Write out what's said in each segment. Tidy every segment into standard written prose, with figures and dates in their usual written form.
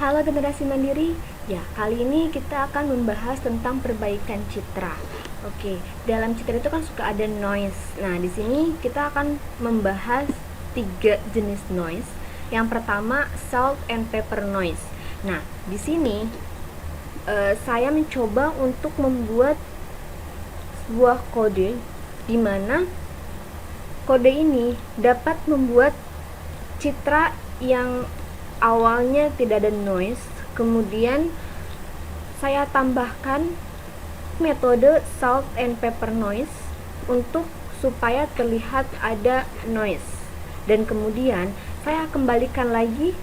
Halo generasi mandiri. Ya, kali ini kita akan membahas tentang perbaikan citra. Oke, dalam citra itu kan suka ada noise. Nah, di sini kita akan membahas 3 jenis noise. Yang pertama, salt and pepper noise. Nah, di sini saya mencoba untuk membuat sebuah kode di mana kode ini dapat membuat citra yang awalnya tidak ada noise, kemudian saya tambahkan metode salt and pepper noise untuk supaya terlihat ada noise, dan kemudian saya kembalikan lagi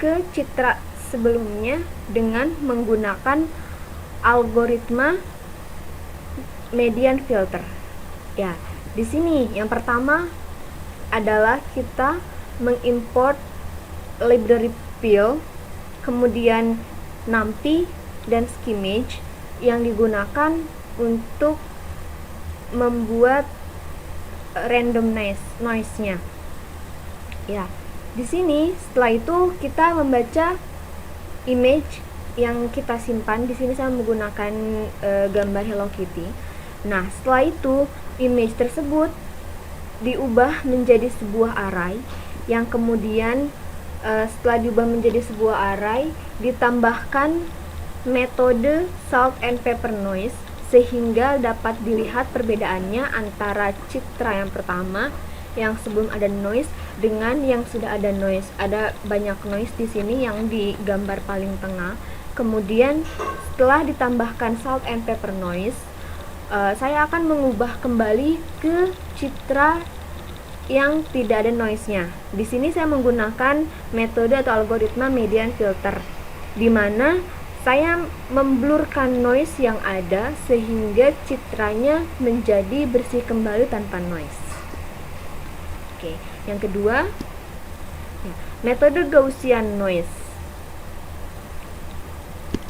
ke citra sebelumnya dengan menggunakan algoritma median filter. Ya, di sini yang pertama adalah kita mengimport library fill, kemudian numpy dan skimage yang digunakan untuk membuat random noise-nya. Ya, di sini setelah itu kita membaca image yang kita simpan. Di sini saya menggunakan gambar Hello Kitty. Nah, setelah itu image tersebut diubah menjadi sebuah array yang kemudian setelah diubah menjadi sebuah array ditambahkan metode salt and pepper noise sehingga dapat dilihat perbedaannya antara citra yang pertama yang sebelum ada noise dengan yang sudah ada noise. Ada banyak noise di sini yang di gambar paling tengah. Kemudian setelah ditambahkan salt and pepper noise, saya akan mengubah kembali ke citra yang tidak ada noise-nya. Di sini saya menggunakan metode atau algoritma median filter, di mana saya memblurkan noise yang ada sehingga citranya menjadi bersih kembali tanpa noise. Oke, yang kedua, metode Gaussian noise.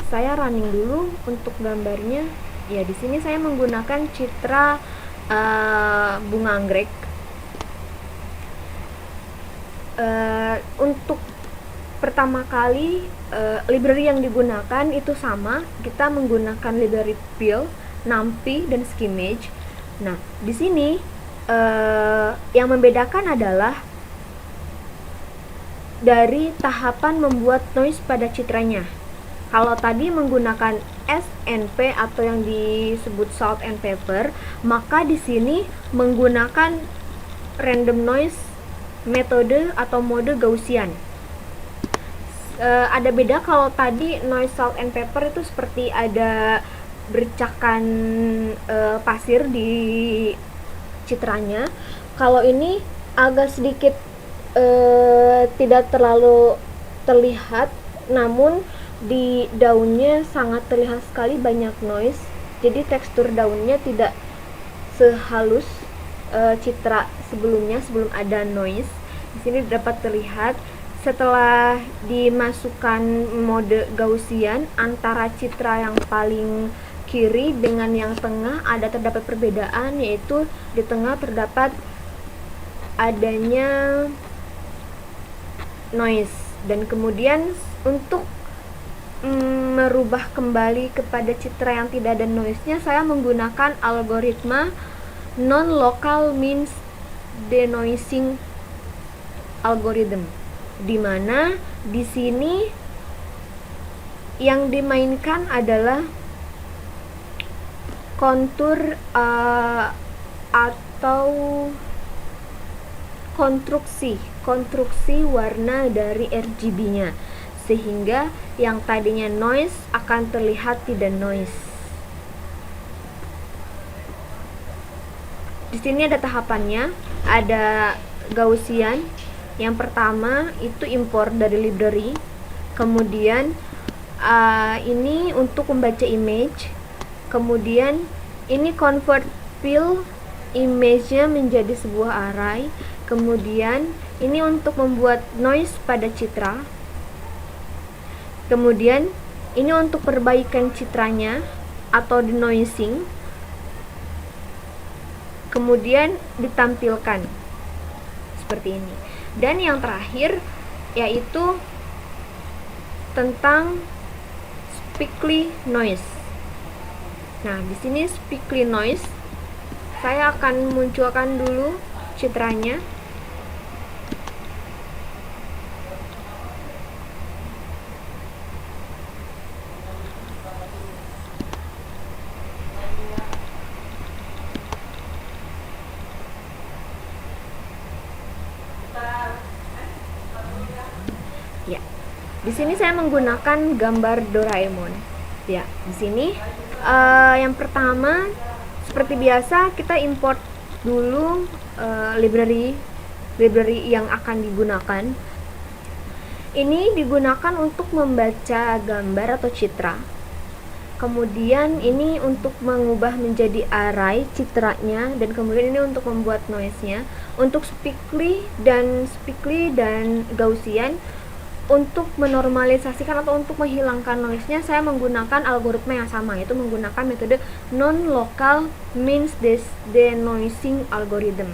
Saya running dulu untuk gambarnya. Ya, di sini saya menggunakan citra bunga anggrek. Untuk pertama kali library yang digunakan itu sama, kita menggunakan library fill, numpy dan skimage. Nah, di sini yang membedakan adalah dari tahapan membuat noise pada citranya. Kalau tadi menggunakan SNP atau yang disebut salt and pepper, maka di sini menggunakan random noise metode atau mode Gaussian. Ada beda kalau tadi noise salt and pepper itu seperti ada bercakan pasir di citranya. Kalau ini agak sedikit tidak terlalu terlihat, namun di daunnya sangat terlihat sekali banyak noise. Jadi tekstur daunnya tidak sehalus citra sebelumnya sebelum ada noise. Di sini dapat terlihat setelah dimasukkan mode Gaussian antara citra yang paling kiri dengan yang tengah terdapat perbedaan, yaitu di tengah terdapat adanya noise. Dan kemudian untuk merubah kembali kepada citra yang tidak ada noise-nya, saya menggunakan algoritma non-local means denoising algorithm, di mana di sini yang dimainkan adalah kontur atau konstruksi warna dari RGB-nya, sehingga yang tadinya noise akan terlihat tidak noise. Di sini ada tahapannya, ada Gaussian. Yang pertama itu import dari library, kemudian ini untuk membaca image, kemudian ini convert fill image-nya menjadi sebuah array, kemudian ini untuk membuat noise pada citra, kemudian ini untuk perbaikan citranya atau denoising, kemudian ditampilkan seperti ini. Dan yang terakhir yaitu tentang speakly noise. Nah, di sini speakly noise, saya akan munculkan dulu citranya. Ya, di sini saya menggunakan gambar Doraemon. Ya, di sini yang pertama seperti biasa kita import dulu library yang akan digunakan. Ini digunakan untuk membaca gambar atau citra. Kemudian ini untuk mengubah menjadi array citranya, dan kemudian ini untuk membuat noise-nya. Untuk speakly dan Gaussian, untuk menormalisasikan atau untuk menghilangkan noise-nya, saya menggunakan algoritma yang sama, yaitu menggunakan metode non-local means denoising algorithm.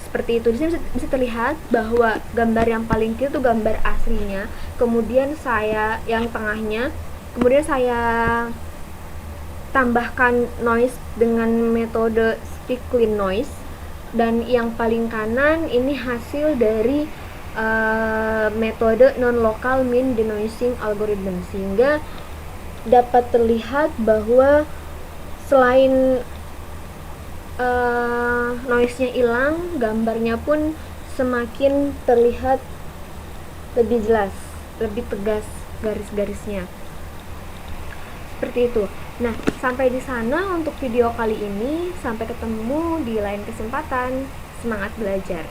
Seperti itu. Di sini bisa terlihat bahwa gambar yang paling kiri itu gambar aslinya, kemudian saya yang tengahnya, kemudian saya tambahkan noise dengan metode speakly noise, dan yang paling kanan ini hasil dari metode non-local mean denoising algorithm, sehingga dapat terlihat bahwa selain noise-nya hilang, gambarnya pun semakin terlihat lebih jelas, lebih tegas garis-garisnya. Seperti itu. Nah, sampai di sana untuk video kali ini. Sampai ketemu di lain kesempatan. Semangat belajar!